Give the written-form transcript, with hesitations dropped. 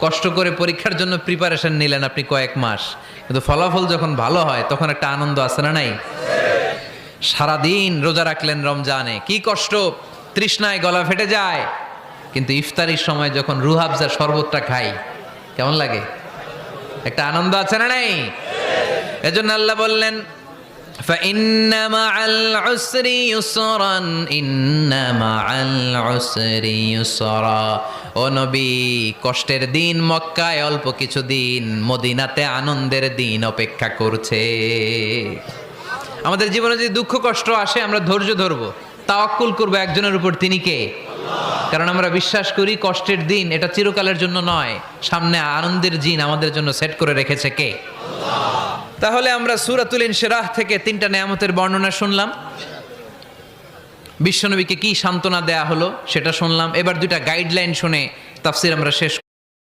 কষ্ট করে পরীক্ষার জন্য প্রিপারেশন নিলেন আপনি কয়েক মাস, কিন্তু ফলাফল যখন ভালো হয় তখন একটা আনন্দ আছে না নাই? সারাদিন রোজা রাখলেন রমজানে, কি কষ্ট, তৃষ্ণায় গলা ফেটে যায়, কিন্তু ইফতারির সময় যখন রুহ আফজার শরবতটা খাই কেমন লাগে? একটা আনন্দ আছে না নাই? এজন্য আল্লাহ বললেন فإن مع العسر يسرا إن مع العسر يسرا ও নবী, কষ্টের দিন মক্কায় অল্প কিছু দিন, মদিনাতে আনন্দের দিন অপেক্ষা করছে। আমাদের জীবনে যদি দুঃখ কষ্ট আসে আমরা ধৈর্য ধরবো, তাওয়াক্কুল করবো একজনের উপর, তিনি কে? কারণ আমরা বিশ্বাস করি কষ্টের দিন এটা চিরকালের জন্য নয়, সামনে আনন্দের দিন আমাদের জন্য সেট করে রেখেছে কে? তাহলে আমরা সূরাতুল ইনশিরাহ থেকে 3টা নেয়ামতের বর্ণনা শুনলাম, বিশ্বনবীকে কি সান্ত্বনা দেয়া হলো সেটা শুনলাম। এবার 2টা গাইডলাইন শুনে তাফসির আমরা শেষ